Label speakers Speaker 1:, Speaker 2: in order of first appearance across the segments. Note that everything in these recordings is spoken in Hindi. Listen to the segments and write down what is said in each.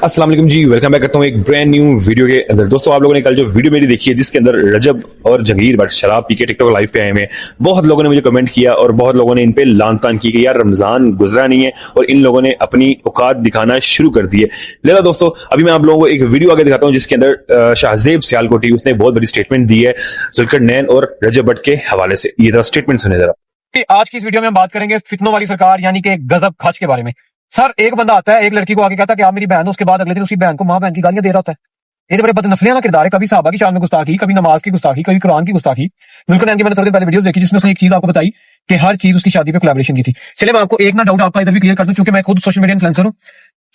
Speaker 1: अस्सलाम वालेकुम जी, वेलकम बैक करता हूँ एक ब्रांड न्यू वीडियो के अंदर। दोस्तों, आप लोगों ने कल जो वीडियो मेरी देखी है जिसके अंदर रजब और जंगीर बट शराब पी के टिकटॉक लाइव पे आए हुए हैं, बहुत लोगों ने मुझे कमेंट किया और बहुत लोगों ने इन पे लान तान की कि यार रमजान गुजरा नहीं है और इन लोगों ने अपनी औकात दिखाना शुरू कर दी है। लिहाजा दोस्तों, अभी मैं आप लोगों को एक वीडियो आगे दिखाता हूँ जिसके अंदर शाहजेब सियालकोटी उसने बहुत बड़ी स्टेटमेंट दी है जुल्करनैन और रजब भट्ट के हवाले से। ये जरा स्टेटमेंट सुने जरा।
Speaker 2: आज की इस वीडियो में हम बात करेंगे फितनों वाली सरकार यानी कि गजब खच के बारे में। सर, एक बंदा आता है एक लड़की को आके कहता है कि आप मेरी बहन हो, उसके बाद अगले दिन उसी बहन को मां बहन की गालियां दे रहा होता है। ये तो बड़े बदनस्लियां का किरदार है। कभी साहबा की शान में गुस्ताखी, कभी नमाज की गुस्ताखी, कभी कुरान की गुस्ताखी। जुल्करनैन की मैंने थोड़ी देर पहले वीडियोस देखी जिसमें उसने एक चीज आपको बताई कि हर चीज उसकी शादी पे कोलैबोरेशन की थी। चलिए मैं आपको एक ना डाउट आपका इधर भी क्लियर कर दूं, क्योंकि मैं खुद सोशल मीडिया इन्फ्लुएंसर हूं।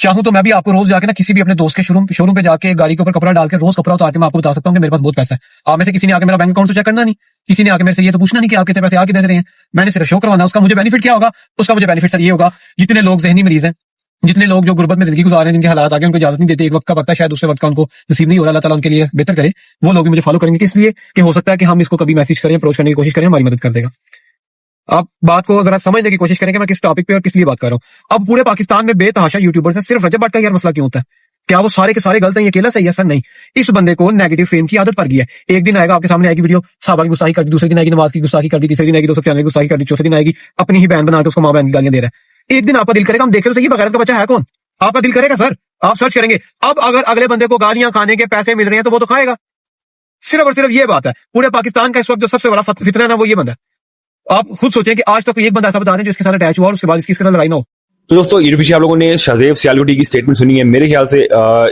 Speaker 2: चाहूं तो मैं भी आपको रोज जाके ना किसी भी अपने दोस्त के शोरूम पे जाके गाड़ी के ऊपर कपड़ा डाल के रोज कपड़ा उतार के मैं आपको बता सकता हूं कि मेरे पास बहुत पैसा है। आप में से किसी ने आके मेरा बैंक अकाउंट तो चेक करना नहीं, किसी ने आके मेरे से ये तो पूछना नहीं कि आप कितने पैसे आ कितने दे रहे हैं। मैंने सिर्फ शो करवाना है। उसका मुझे बेनिफिट क्या होगा? उसका मुझे बेनिफिट सर ये होगा, जितने लोग ज़हनी मरीज हैं, जितने लोग जो गुर्बत में जिंदगी गुजार रहे हैं, जिनके हालात आगे उनको इजाजत नहीं देते, एक वक्त का वक्त है, शायद दूसरे वक्त का उनको नसीब नहीं हो रहा, अल्लाह ताला उनके लिए बेहतर करे, वो लोग भी मुझे फॉलो करेंगे। इसलिए कि हो सकता है कि हम इसको कभी मैसेज करें, अप्रोच करने की कोशिश करें, हमारी मदद कर देगा। आप बात को जरा समझने की कोशिश करें कि मैं किस टॉपिक पे और किस लिए बात कर रहा हूं। अब पूरे पाकिस्तान में बेतहाशा यूट्यूबर्स हैं, सिर्फ रजब भट्ट का यार मसला क्यों होता है? क्या वो सारे के सारे गलत हैं, ये अकेला सही है? सर नहीं, इस बंदे को नेगेटिव फेम की आदत पड़ गई है। एक दिन आएगा आपके सामने आएगी वीडियो, साहबा की गुस्ताखी कर दी, दूसरे दिन आएगी नमाज की गुस्ताखी कर दी, तीसरे दिन आएगी 295 की गुस्ताखी कर दी, चौथे दिन आएगी अपनी ही बहन बना के उसको मां बहन की गालियां दे रहा है। एक दिन आपका दिल करेगा हम देखे तो सही बगैरत का बच्चा है कौन? आपका दिल करेगा सर, आप सर्च करेंगे। अब अगर अगले बंदे को गालियां खाने के पैसे मिल रहे हैं तो वो तो खाएगा। सिर्फ और सिर्फ ये बात है। पूरे पाकिस्तान का इस वक्त जो सबसे बड़ा फितना है ना, वो ये बंदा है। आप खुद सोचें कि आज तक एक बंदा ऐसा बता दें जो इसके साथ अटैच हुआ और उसके बाद इसके साथ लड़ाई ना हो।
Speaker 1: तो दोस्तों, ये पीछे आप लोगों ने शाहजेब सियालकोटी की स्टेटमेंट सुनी है। मेरे ख्याल से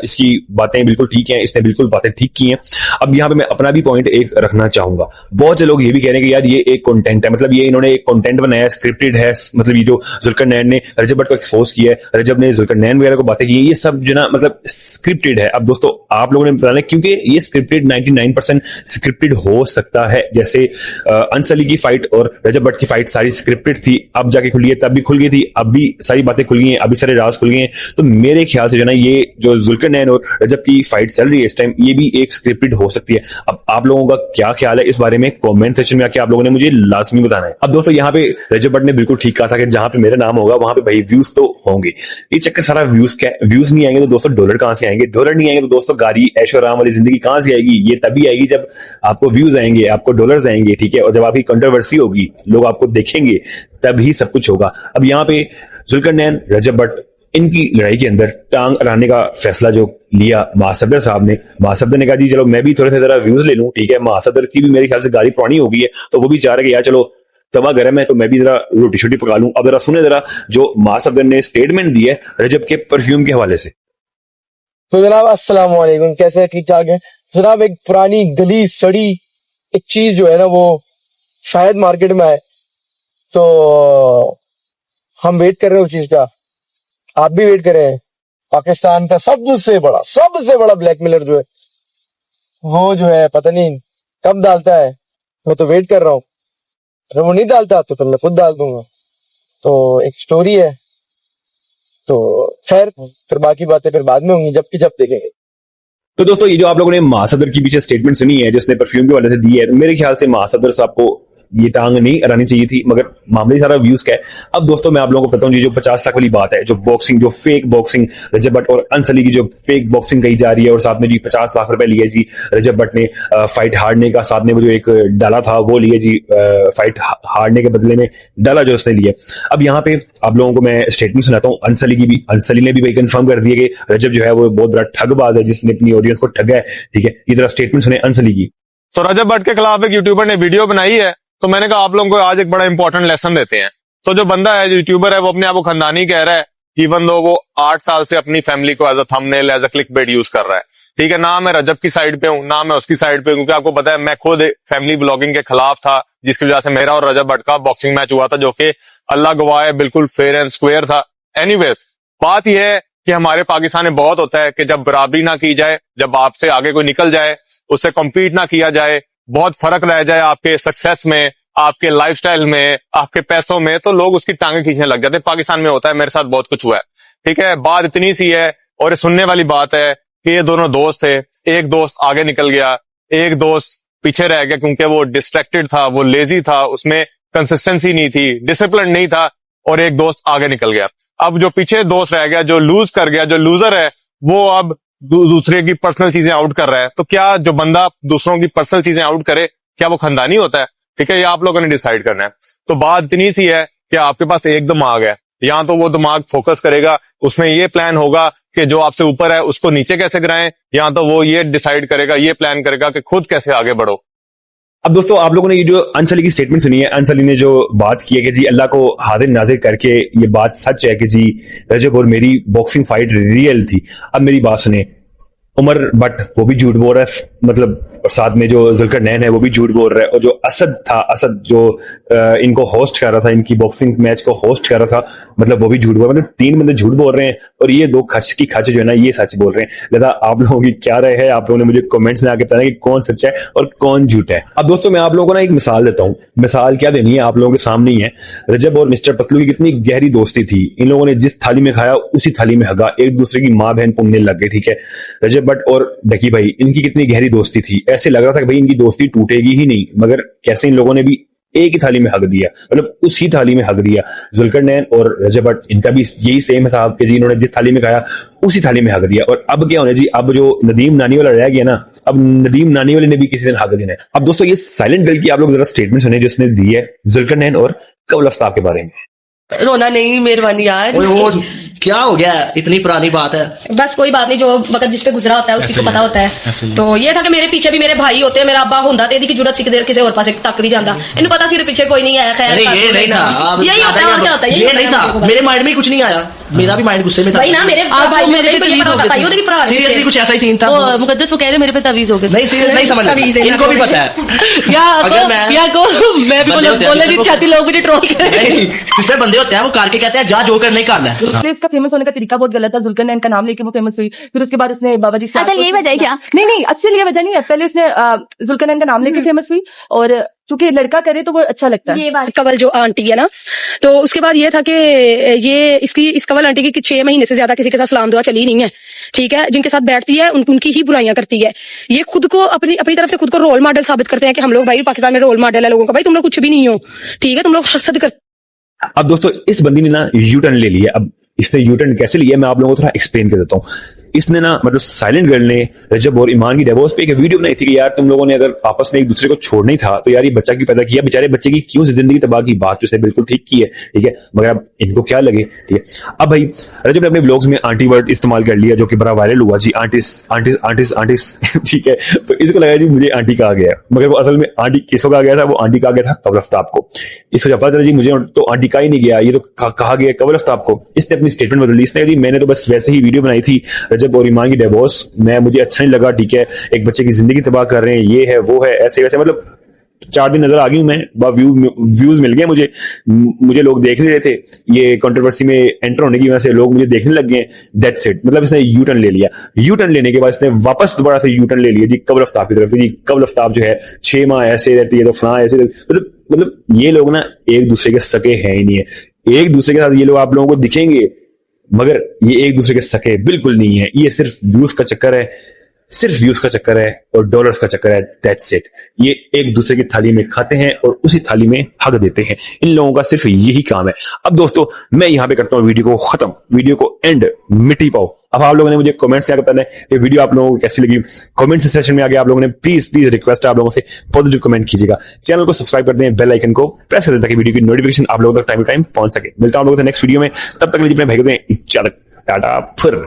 Speaker 1: इसकी बातें बिल्कुल ठीक हैं, इसने बिल्कुल बातें ठीक की हैं। अब यहाँ पे मैं अपना भी पॉइंट एक रखना चाहूंगा। बहुत से लोग ये भी कह रहे हैं कि यार ये एक कंटेंट है, मतलब ये इन्होंने एक कंटेंट बनाया, स्क्रिप्टेड है। मतलब ये जो जुल्करनैन ने रजब भट्ट को एक्सपोज किया है, रजब ने जुल्करनैन वगैरह को बातें की है, ये सब जो ना मतलब स्क्रिप्टेड है। अब दोस्तों, आप लोगों ने बताना, क्योंकि ये स्क्रिप्टेड 99% स्क्रिप्टेड हो सकता है। जैसे अंसली की फाइट और रजब भट्ट की फाइट सारी स्क्रिप्टेड थी, अब जाके खुली है, तब भी खुल गई थी, अब भी सारी बातें खुल गई हैं, अभी सारे राज खुल गए हैं। तो मेरे ख्याल से जो ना ये जो जुल्करनैन और रजब की फाइट चल रही है इस टाइम, ये भी एक स्क्रिप्टेड हो सकती है। अब आप लोगों का क्या ख्याल है इस बारे में? कमेंट सेक्शन में आके आप लोगों ने मुझे लाजमी बताना है। अब दोस्तों, यहाँ पे रजब भट्ट ने बिल्कुल ठीक कहा था कि जहां पे मेरा नाम होगा वहां पे भाई व्यूज तो होंगे। ये चक्कर सारा व्यूज का, व्यूज नहीं आएंगे तो दोस्तों डॉलर कहां से आएंगे? डॉलर नहीं आएंगे तो दोस्तों गाड़ी ऐशो आराम वाली जिंदगी कहां से आएगी? ये तभी आएगी जब आपको व्यूज आएंगे, आपको डॉलर्स आएंगे, ठीक है। और जब आपकी कंट्रोवर्सी होगी, लोग आपको देखेंगे, तभी सब कुछ होगा। अब यहाँ पे जुल्करनैन रजब भट्ट इनकी लड़ाई के अंदर टांग अड़ाने का फैसला जो लिया महासफदर साहब ने, महासफदर ने कहा जी चलो मैं भी थोड़े से जरा व्यूज ले लूं, ठीक है। महासफदर की भी मेरे ख्याल से गाड़ी पुरानी हो गई है, तो वो भी चाह रहे कि यार चलो तवा गर्म है तो मैं भी जरा रोटी छोटी पका लूं। अब जरा सुने जरा जो महासफदर ने स्टेटमेंट दी है रजब के परफ्यूम के हवाले से।
Speaker 3: तो जनाब अस्सलाम वालेकुम, कैसे हैं? ठीक ठाक है जनाब। एक पुरानी गली सड़ी एक चीज जो है ना वो शायद मार्केट में आए, तो हम वेट कर रहे हैं उस चीज का, आप भी वेट करें। पाकिस्तान का सबसे बड़ा ब्लैकमेलर जो है वो जो है पता नहीं कब डालता है, मैं तो वेट कर रहा हूँ। अगर वो नहीं डालता तो फिर मैं खुद डाल दूंगा। तो एक स्टोरी है, तो खैर फिर बाकी बातें फिर बाद में होंगी जबकि जब देखेंगे।
Speaker 1: तो दोस्तों, ये जो आप लोगों ने महासफदर की पीछे स्टेटमेंट सुनी है जिसने परफ्यूम के वाले से दी है, मेरे ख्याल से महासफदर साहब को ये टांग नहीं अड़ानी चाहिए थी, मगर मामला ही सारा व्यूज का है। अब दोस्तों, मैं आप लोगों को बताऊं, जो 50 लाख वाली बात है, जो बॉक्सिंग, जो फेक बॉक्सिंग रजब भट्ट और अंसली की जो फेक बॉक्सिंग कही जा रही है, और साथ में जी 50 लाख रुपए लिए जी रजब भट्ट ने फाइट हारने का, साथ में वो जो एक डाला था वो लिए जी फाइट हारने के बदले में डाला जो उसने लिया। अब यहाँ पे आप लोगों को मैं स्टेटमेंट सुनाता हूँ अंसली की भी। अंसली ने भी भाई कंफर्म कर दिया कि रजब जो है वो बहुत बड़ा ठगबाज है जिसने अपनी ऑडियंस को ठगा है, ठीक है। इधर स्टेटमेंट सुने अंसली की।
Speaker 4: तो रजब भट्ट के खिलाफ एक यूट्यूबर ने वीडियो बनाई है, तो मैंने कहा आप लोगों को आज एक बड़ा इंपॉर्टेंट लेसन देते हैं। तो जो बंदा है, जो यूट्यूबर है, वो अपने आप को खानदानी कह रहा है, इवन दो वो 8 साल से अपनी फैमिली को as a thumbnail, as a clickbait use कर रहा है, ठीक है। ना मैं रजब की साइड पे हूं, ना मैं उसकी साइड पे हूं, क्योंकि आपको पता है मैं खुद फैमिली ब्लॉगिंग के खिलाफ था, जिसकी वजह से मेरा और रजब भट्ट का बॉक्सिंग मैच हुआ था, जो कि अल्लाह गवाह है बिल्कुल फेयर एंड स्क्वेयर था। एनीवेज, बात यह है कि हमारे पाकिस्तान में बहुत होता है कि जब बराबरी ना की जाए, जब आपसे आगे कोई निकल जाए, उससे कम्पीट ना किया जाए, बहुत फर्क रह जाए आपके सक्सेस में, आपके लाइफस्टाइल में, आपके पैसों में, तो लोग उसकी टांगे खींचने लग जाते हैं। पाकिस्तान में होता है, मेरे साथ बहुत कुछ हुआ है, ठीक है। बात इतनी सी है और ये सुनने वाली बात है कि ये दोनों दोस्त थे, एक दोस्त आगे निकल गया, एक दोस्त पीछे रह गया क्योंकि वो डिस्ट्रैक्टेड था, वो लेजी था, उसमें कंसिस्टेंसी नहीं थी, डिसिप्लिन नहीं था, और एक दोस्त आगे निकल गया। अब जो पीछे दोस्त रह गया, जो लूज कर गया, जो लूजर है, वो अब दूसरे की पर्सनल चीजें आउट कर रहा है, तो क्या जो बंदा दूसरों की पर्सनल चीजें आउट करे क्या वो खानदानी होता है? ठीक है, ये आप लोगों ने डिसाइड करना है। तो बात इतनी सी है कि आपके पास एक दिमाग है, या तो वो दिमाग फोकस करेगा, उसमें ये प्लान होगा कि जो आपसे ऊपर है उसको नीचे कैसे गिराएं, या तो वो ये डिसाइड करेगा, ये प्लान करेगा कि खुद कैसे आगे बढ़ो।
Speaker 1: अब दोस्तों आप लोगों ने ये जो अंसली की स्टेटमेंट सुनी है, अंसली ने जो बात की है कि जी अल्लाह को हाजिर नाजिर करके ये बात सच है कि जी रजब और मेरी बॉक्सिंग फाइट रियल थी। अब मेरी बात सुने, उमर बट वो भी झूठ बोल रहा है, मतलब और साथ में जो जुल्करनैन है वो भी झूठ बोल रहा है, और जो असद था, असद जो इनको होस्ट कर रहा था, इनकी बॉक्सिंग मैच को होस्ट कर रहा था, मतलब वो भी झूठ बोल रहा है। मतलब तीन बंदे झूठ बोल रहे हैं और ये दो खच की खच जो है ना ये सच बोल रहे हैं। लिहाजा आप लोगों की क्या राय है, आप लोगों ने मुझे कमेंट्स में आके बताना कि कौन सच है और कौन झूठ है। अब दोस्तों मैं आप लोगों को ना एक मिसाल देता हूँ, मिसाल क्या देनी है आप लोगों के सामने ही है। रजब और मिस्टर पतलू की कितनी गहरी दोस्ती थी, इन लोगों ने जिस थाली में खाया उसी थाली में हगा, एक दूसरे की माँ बहन पुण्य लग गए। ठीक है, रजब भट्ट और डकी भाई इनकी कितनी गहरी दोस्ती थी, ऐसे लग रहा था कि भाई इनकी दोस्ती टूटेगी ही नहीं, मगर कैसे इन लोगों ने भी एक ही थाली में हक दिया, मतलब उसी थाली में हक दिया। जुल्करनैन और रजब भट्ट इनका भी यही सेम था कि जी इन्होंने जिस थाली में खाया उसी थाली में हक दिया। और अब क्या होने जी, अब जो नदीम नानी वाला रह गया ना, अब नदीम नानी वाले ने भी किसी दिन हक देना है। अब दोस्तों ये साइलेंट गर्ल की आप लोग जरा स्टेटमेंट सुने जो उसने दी है जुल्करनैन और कवल आफ्ताब के बारे में।
Speaker 5: रोना नहीं मेहरबानी यार।
Speaker 6: ओए वो क्या हो गया है? इतनी पुरानी बात है।
Speaker 5: बस कोई बात नहीं, जो वक्त जिस पे गुजरा होता है उसी को पता होता है। तो ये था कि मेरे पीछे भी मेरे भाई होते हैं, मेरा अब्बा होता तो की जरूरत सिख किसी और पास तक भी जाता, इन्हें पता सिर्फ पीछे कोई नहीं आया। खैर
Speaker 6: ये नहीं था,
Speaker 5: यही होता है, और क्या होता है,
Speaker 6: ये नहीं था, मेरे माइंड में कुछ नहीं आया, मेरा भी माइंड गुस्से में था।
Speaker 5: भाई ना मेरे भाई मेरे पे तवीज हो गई,
Speaker 6: सीरियसली कुछ ऐसा ही सीन था।
Speaker 7: वो मुकद्दस वो कह रहे मेरे पे तवीज हो गए।
Speaker 6: नहीं सीरियस नहीं समझ, इनको भी पता है।
Speaker 7: या को मैं भी बोलना नहीं चाहती, लोग मुझे ट्रोल करें।
Speaker 6: सिस्टर बंदे होते हैं, वो करके कहते हैं जा जो करना ही करना है।
Speaker 7: इसलिए इसका फेमस होने का तरीका बहुत गलत था। जुल्करनैन का नाम लेके वो फेमस हुई, फिर उसके बाद उसने बाबा जी से
Speaker 8: असल यही वजह है क्या?
Speaker 7: नहीं असल ये वजह नहीं है। पहले उसने जुल्करनैन का नाम लेके फेमस हुई, और क्योंकि लड़का करे तो वो अच्छा लगता है।
Speaker 5: ये बात कवल जो आंटी है ना, तो उसके बाद ये था कि ये इस कवल आंटी की 6 महीने से ज्यादा किसी के साथ सलाम दुआ चली नहीं है। ठीक है, जिनके साथ बैठती है उनकी ही बुराइयां करती है। ये खुद को अपनी तरफ से खुद को रोल मॉडल साबित करते हैं कि हम लोग भाई पाकिस्तान में रोल मॉडल है लोगों का। भाई तुम लोग कुछ भी नहीं हो, ठीक है, तुम लोग हसद कर।
Speaker 1: अब दोस्तों इस बंदी ने ना यू टर्न ले लिया। अब इसने यू टर्न कैसे लिया मैं आप लोगों को थोड़ा एक्सप्लेन कर देता हूँ। इसने ना मतलब साइलेंट गर्ल ने रजब और ईमान की डिवोर्स पे एक वीडियो बनाई थी कि यार तुम लोगों ने अगर आपस में एक दूसरे को छोड़ना ही था तो यार ये बच्चा क्यों पैदा किया, बेचारे बच्चे की क्यों जिंदगी तबाह की। बात जो उसने बिल्कुल ठीक की है, ठीक है, मगर अब इनको क्या लगे। ठीक है, अब भाई रजब ने अपने ब्लॉग्स में आंटी वर्ड इस्तेमाल कर लिया जो कि बड़ा वायरल हुआ जी, आंटिस आंटिस आंटिस आंटिस ठीक है, तो इसको लगा जी मुझे आंटी कहा गया, मगर वो असल में आंटी किसको कहा गया था, वो आंटी कहा गया था कवल आफ्ताब को। इसको जब पता चला जी मुझे तो आंटी कहा ही नहीं गया, ये तो कहा गया कवल आफ्ताब को। इसने अपनी स्टेटमेंट बदल दी, इसने जी मैंने तो बस वैसे ही वीडियो बनाई थी रजब और ईमान की डिवोर्स, मैं मुझे अच्छा नहीं लगा, ठीक है, एक बच्चे की जिंदगी तबाह कर रहे हैं, ये है वो है ऐसे वैसे, मतलब 4 दिन नजर आ गई मैं, व्यूज मिल गए मुझे लोग देख नहीं रहे थे, ये कंट्रोवर्सी में एंटर होने की वजह से लोग मुझे देखने लग गए, दैट्स इट। मतलब इसने यू टर्न ले लिया। यू टर्न लेने के बाद इसने वापस दोबारा से यू टर्न ले लिया जी कवल आफ्ताब की तरफ। जी कवल आफ्ताब जो है 6 माह ऐसे रहती है तो फलां ऐसे, मतलब ये लोग ना एक दूसरे के सके हैं ही नहीं है। एक दूसरे के साथ ये लोग आप लोगों को दिखेंगे मगर ये एक दूसरे के सके बिल्कुल नहीं है। ये सिर्फ व्यूज का चक्कर है, सिर्फ व्यूज का चक्कर है और डॉलर्स का चक्कर है, दैट्स इट। ये एक दूसरे की थाली में खाते हैं और उसी थाली में हक देते हैं। इन लोगों का सिर्फ यही काम है। अब दोस्तों मैं यहां पे करता हूं वीडियो को खत्म, वीडियो को एंड, मिट्टी पाओ। अब आप लोगों ने मुझे कमेंट्स में बताना है ये वीडियो आप लोगों को कैसी लगी। कमेंट सेक्शन में आगे आप लोगों ने प्लीज रिक्वेस्ट है आप लोगों से पॉजिटिव कमेंट कीजिएगा। चैनल को सब्सक्राइब कर दें, बेल आइकन को प्रेस कर दें ताकि वीडियो की नोटिफिकेशन आप लोगों तक टाइम टू टाइम पहुंच सके। मिलता हूं आप लोगों से नेक्स्ट वीडियो में, तब तक के लिए अपने भाई को दें इजाजत, टाटा फिर।